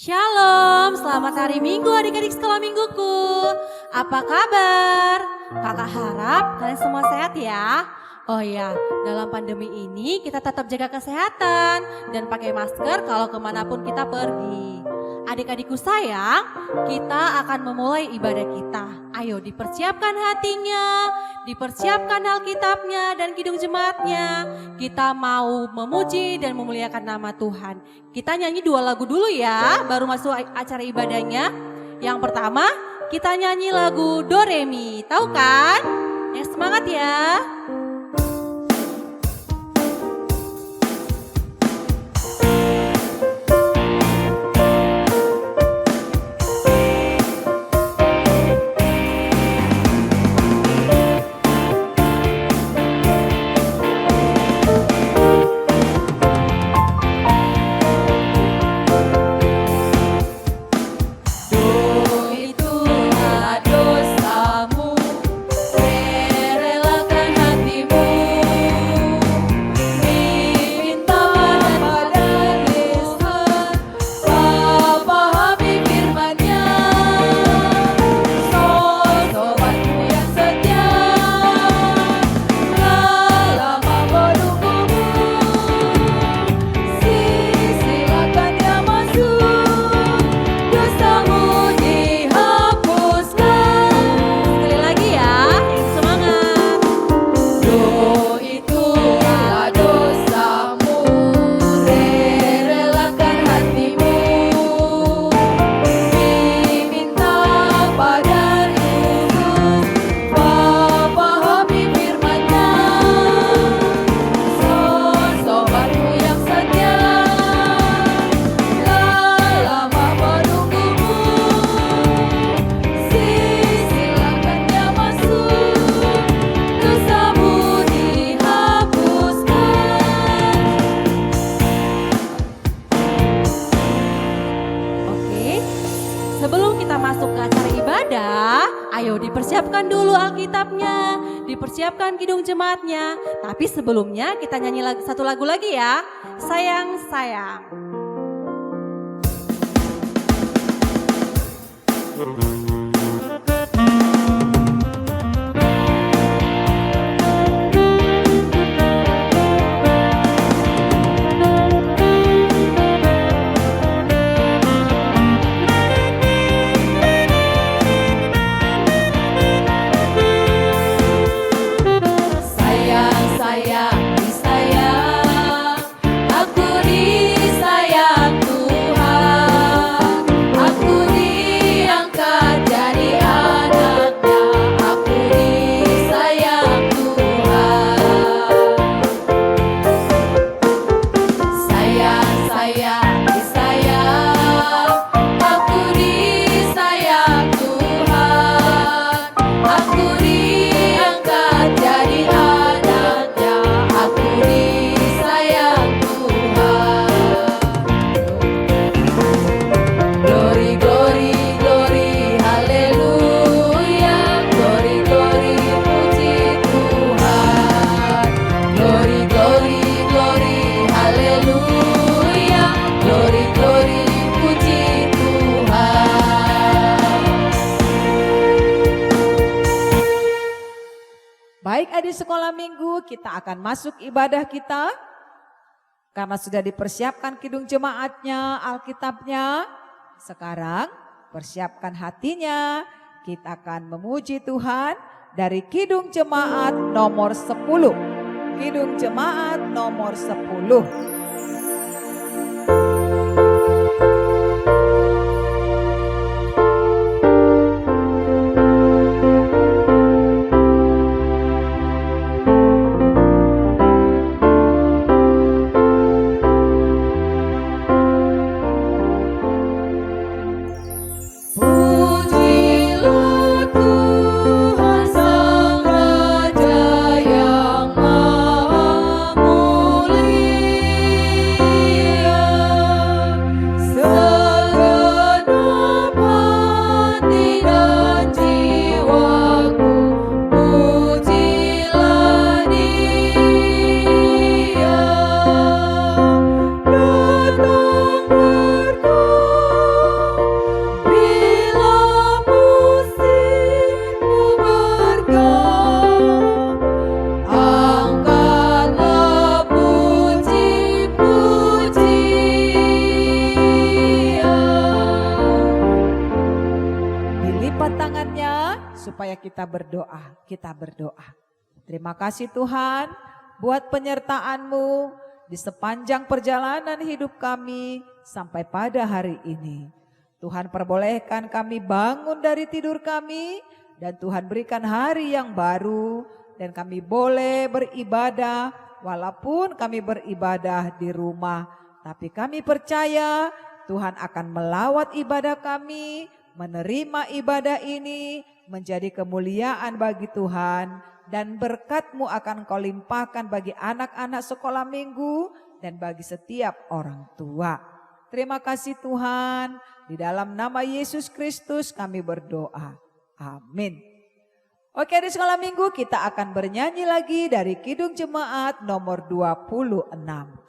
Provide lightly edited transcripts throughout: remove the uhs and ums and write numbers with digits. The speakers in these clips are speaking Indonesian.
Shalom, selamat hari Minggu adik-adik sekolah mingguku. Apa kabar? Kakak harap kalian semua sehat ya. Oh ya, dalam pandemi ini kita tetap jaga kesehatan dan pakai masker kalau kemanapun kita pergi. Adik-adikku sayang, kita akan memulai ibadah kita. Ayo dipersiapkan hatinya, dipersiapkan Alkitabnya dan kidung jemaatnya. Kita mau memuji dan memuliakan nama Tuhan. Kita nyanyi 2 lagu dulu ya, baru masuk acara ibadahnya. Yang pertama, kita nyanyi lagu Do Re Mi. Tahu kan? Yang semangat ya. Ayo dipersiapkan dulu Alkitabnya, dipersiapkan kidung jemaatnya. Tapi sebelumnya kita nyanyi satu lagu lagi ya. Sayang, sayang. Sayang, sayang, sayang. di sekolah minggu kita akan masuk ibadah kita. Karena sudah dipersiapkan kidung jemaatnya, Alkitabnya. Sekarang persiapkan hatinya. Kita akan memuji Tuhan dari kidung jemaat nomor 10. Kidung jemaat nomor 10. Supaya kita berdoa. Terima kasih Tuhan buat penyertaan-Mu di sepanjang perjalanan hidup kami sampai pada hari ini. Tuhan perbolehkan kami bangun dari tidur kami dan Tuhan berikan hari yang baru dan kami boleh beribadah walaupun kami beribadah di rumah. Tapi kami percaya Tuhan akan melawat ibadah kami, menerima ibadah ini menjadi kemuliaan bagi Tuhan dan berkat-Mu akan Kau limpahkan bagi anak-anak sekolah minggu dan bagi setiap orang tua. Terima kasih Tuhan, di dalam nama Yesus Kristus kami berdoa. Amin. Oke, di sekolah minggu kita akan bernyanyi lagi dari kidung jemaat nomor 26.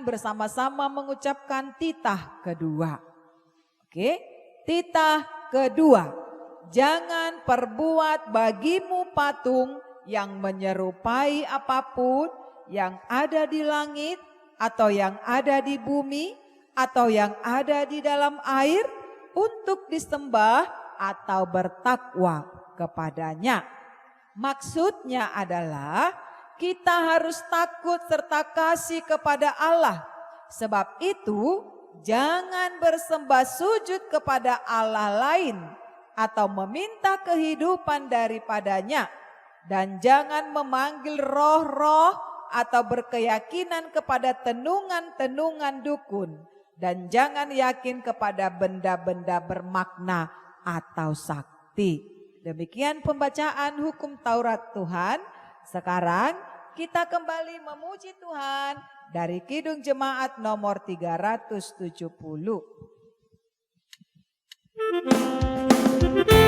Bersama-sama mengucapkan titah kedua. Oke, titah kedua. Jangan perbuat bagimu patung yang menyerupai apapun yang ada di langit atau yang ada di bumi atau yang ada di dalam air untuk disembah atau bertakwa kepadanya. Maksudnya adalah kita harus takut serta kasih kepada Allah. Sebab itu jangan bersembah sujud kepada Allah lain atau meminta kehidupan daripadanya. Dan jangan memanggil roh-roh atau berkeyakinan kepada tenungan-tenungan dukun. Dan jangan yakin kepada benda-benda bermakna atau sakti. Demikian pembacaan hukum Taurat Tuhan. Sekarang kita kembali memuji Tuhan dari kidung jemaat nomor 370.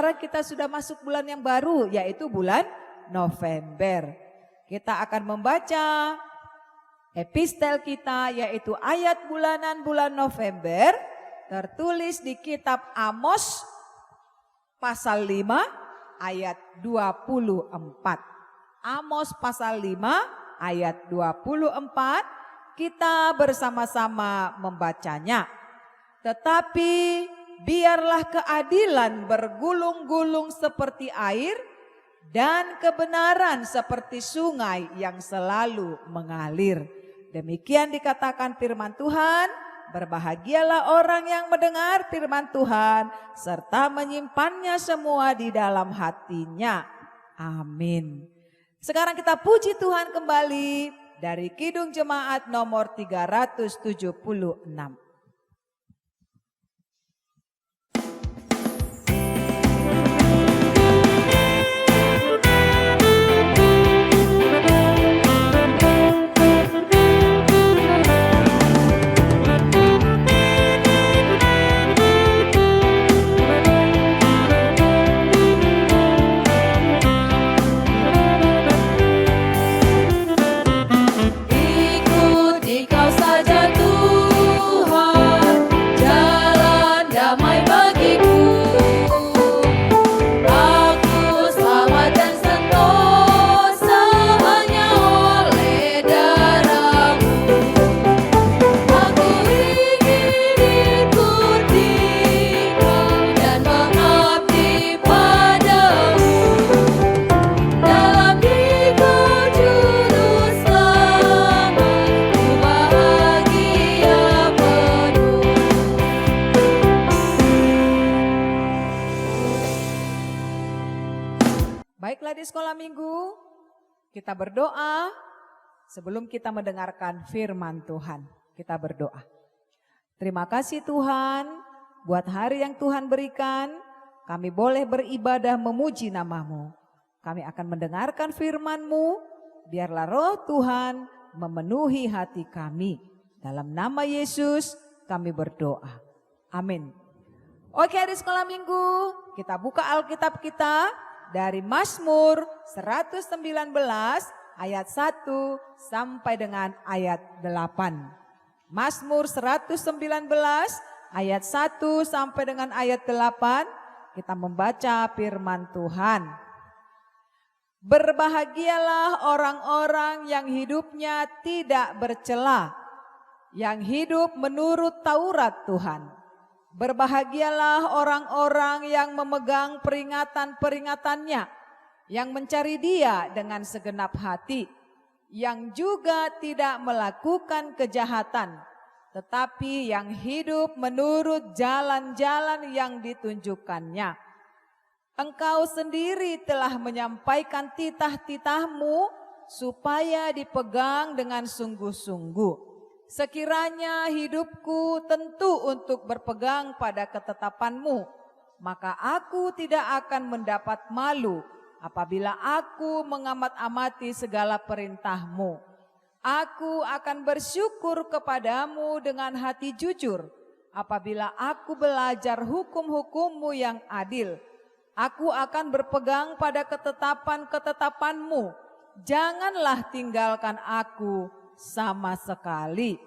sekarang kita sudah masuk bulan yang baru, yaitu bulan November. Kita akan membaca epistel kita, yaitu ayat bulanan bulan November, tertulis di kitab Amos pasal 5 ayat 24. Amos pasal 5 ayat 24, kita bersama-sama membacanya. Tetapi biarlah keadilan bergulung-gulung seperti air dan kebenaran seperti sungai yang selalu mengalir. Demikian dikatakan firman Tuhan. Berbahagialah orang yang mendengar firman Tuhan serta menyimpannya semua di dalam hatinya. Amin. Sekarang kita puji Tuhan kembali dari Kidung Jemaat nomor 376. Ikuti kau saja Tuhan, jalan damai bagiku. Aku selamat dan sentosa hanya oleh darah-Mu. Aku ingin ikuti Kau dan mengabdi padamu. Dalam Dikau juru selamat, ku bahagia penuh. Baiklah di sekolah minggu, kita berdoa sebelum kita mendengarkan firman Tuhan. Kita berdoa. Terima kasih Tuhan buat hari yang Tuhan berikan. Kami boleh beribadah memuji nama-Mu. Kami akan mendengarkan firman-Mu. Biarlah roh Tuhan memenuhi hati kami. Dalam nama Yesus kami berdoa. Amin. Oke, di sekolah minggu kita buka Alkitab kita dari Mazmur 119 ayat 1 sampai dengan ayat 8. Mazmur 119 ayat 1 sampai dengan ayat 8, kita membaca firman Tuhan. Berbahagialah orang-orang yang hidupnya tidak bercela, yang hidup menurut Taurat Tuhan. Berbahagialah orang-orang yang memegang peringatan-peringatannya, yang mencari Dia dengan segenap hati, yang juga tidak melakukan kejahatan, tetapi yang hidup menurut jalan-jalan yang ditunjukkannya. Engkau sendiri telah menyampaikan titah-titah-Mu supaya dipegang dengan sungguh-sungguh. Sekiranya hidupku tentu untuk berpegang pada ketetapan-Mu, maka aku tidak akan mendapat malu apabila aku mengamat-amati segala perintah-Mu. Aku akan bersyukur kepadamu dengan hati jujur apabila aku belajar hukum-hukum-Mu yang adil. Aku akan berpegang pada ketetapan-ketetapan-Mu. Janganlah tinggalkan aku sama sekali.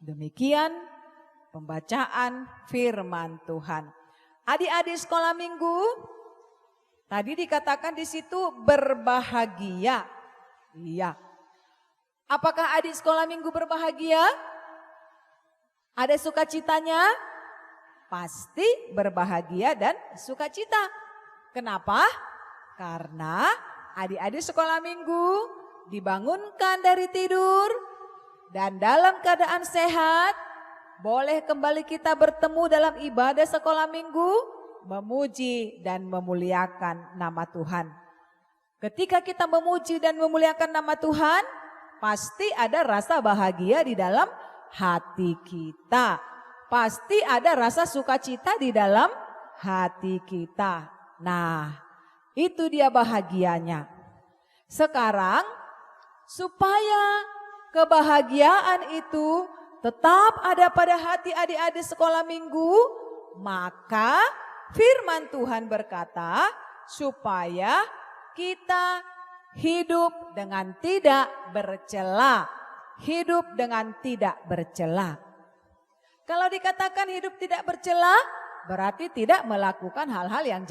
Demikian pembacaan firman Tuhan. Adik-adik sekolah minggu, tadi dikatakan di situ berbahagia. Iya. Apakah adik sekolah minggu berbahagia? Ada sukacitanya? Pasti berbahagia dan sukacita. Kenapa? Karena adik-adik sekolah minggu dibangunkan dari tidur dan dalam keadaan sehat, boleh kembali kita bertemu dalam ibadah sekolah minggu, memuji dan memuliakan nama Tuhan. Ketika kita memuji dan memuliakan nama Tuhan, pasti ada rasa bahagia di dalam hati kita. Pasti ada rasa sukacita di dalam hati kita. Nah, itu dia bahagianya. Sekarang, supaya kebahagiaan itu tetap ada pada hati adik-adik sekolah minggu, maka firman Tuhan berkata supaya kita hidup dengan tidak bercela. Hidup dengan tidak bercela. Kalau dikatakan hidup tidak bercela, berarti tidak melakukan hal-hal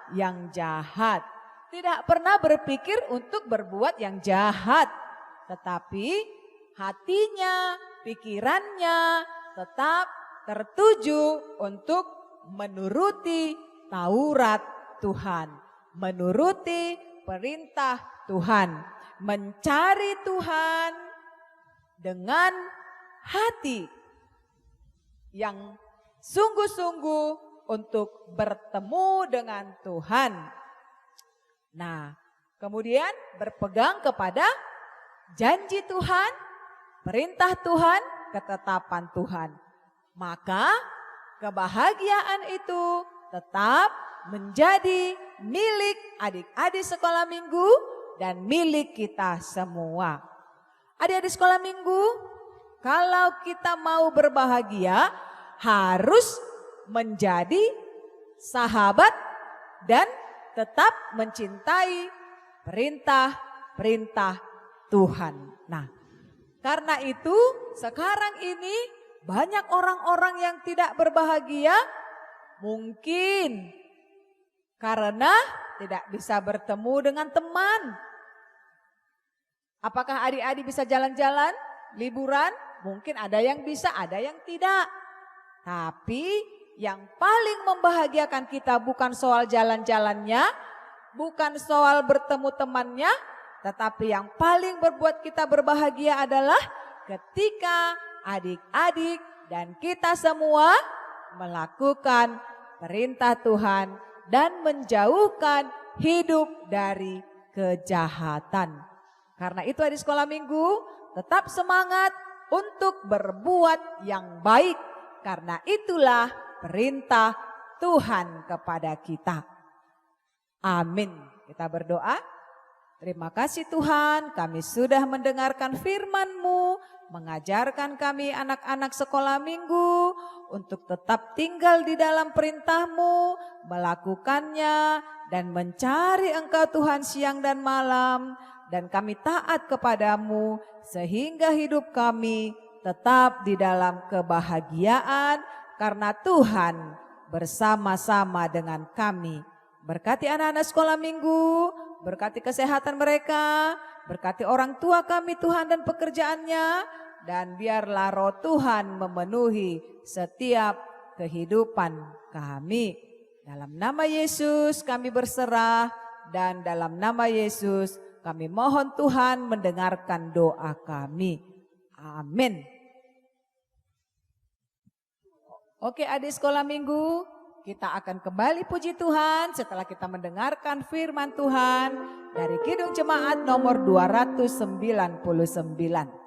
yang jahat. Tidak pernah berpikir untuk berbuat yang jahat. Tetapi hatinya, pikirannya tetap tertuju untuk menuruti Taurat Tuhan. Menuruti perintah Tuhan. Mencari Tuhan dengan hati yang sungguh-sungguh untuk bertemu dengan Tuhan. Nah, kemudian berpegang kepada janji Tuhan, perintah Tuhan, ketetapan Tuhan. Maka kebahagiaan itu tetap menjadi milik adik-adik sekolah minggu dan milik kita semua. Adik-adik sekolah minggu, kalau kita mau berbahagia harus menjadi sahabat dan tetap mencintai perintah-perintah Tuhan. Nah, karena itu sekarang ini banyak orang-orang yang tidak berbahagia mungkin karena tidak bisa bertemu dengan teman. Apakah adik-adik bisa jalan-jalan, liburan? Mungkin ada yang bisa, ada yang tidak. Tapi yang paling membahagiakan kita bukan soal jalan-jalannya, bukan soal bertemu temannya, tetapi yang paling berbuat kita berbahagia adalah ketika adik-adik dan kita semua melakukan perintah Tuhan dan menjauhkan hidup dari kejahatan. Karena itu adik sekolah minggu tetap semangat untuk berbuat yang baik. Karena itulah perintah Tuhan kepada kita. Amin. Kita berdoa. Terima kasih Tuhan, kami sudah mendengarkan firman-Mu, mengajarkan kami anak-anak sekolah minggu untuk tetap tinggal di dalam perintah-Mu, melakukannya dan mencari Engkau Tuhan siang dan malam. Dan kami taat kepadamu sehingga hidup kami tetap di dalam kebahagiaan karena Tuhan bersama-sama dengan kami. Berkati anak-anak sekolah minggu, berkati kesehatan mereka, berkati orang tua kami Tuhan dan pekerjaannya. Dan biarlah roh Tuhan memenuhi setiap kehidupan kami. Dalam nama Yesus kami berserah dan dalam nama Yesus kami mohon Tuhan mendengarkan doa kami. Amin. Oke adik sekolah minggu, kita akan kembali puji Tuhan setelah kita mendengarkan firman Tuhan dari Kidung Jemaat nomor 299.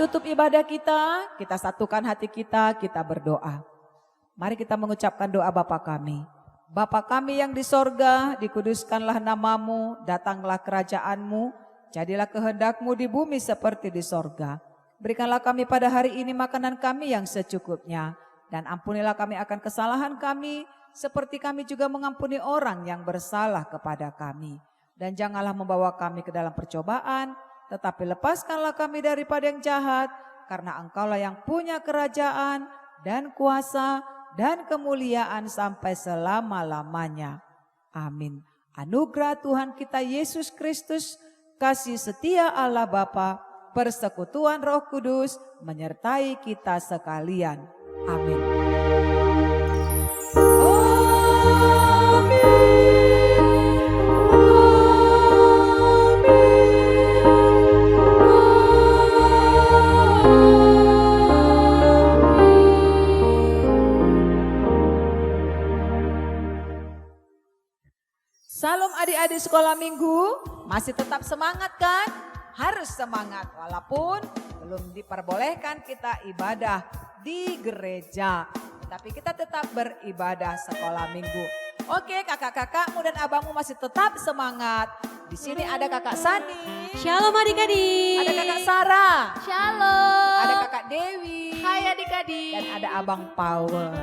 Tutup ibadah kita satukan hati kita berdoa. Mari kita mengucapkan doa Bapa kami. Bapa kami yang di sorga, dikuduskanlah namamu, datanglah kerajaanmu, jadilah kehendakmu di bumi seperti di sorga. Berikanlah kami pada hari ini makanan kami yang secukupnya, dan ampunilah kami akan kesalahan kami, seperti kami juga mengampuni orang yang bersalah kepada kami. Dan janganlah membawa kami ke dalam percobaan, tetapi lepaskanlah kami daripada yang jahat, karena Engkaulah yang punya kerajaan dan kuasa dan kemuliaan sampai selama-lamanya. Amin. Anugerah Tuhan kita Yesus Kristus, kasih setia Allah Bapa, persekutuan Roh Kudus menyertai kita sekalian. Amin. di sekolah minggu? Masih tetap semangat kan? Harus semangat walaupun belum diperbolehkan kita ibadah di gereja. Tapi kita tetap beribadah sekolah minggu. Oke, kakak-kakakmu dan abangmu masih tetap semangat. Di sini ada kakak Sani. Shalom adik-adik. Ada kakak Sarah. Shalom. Ada kakak Dewi. Hai adik-adik. Dan ada abang Power.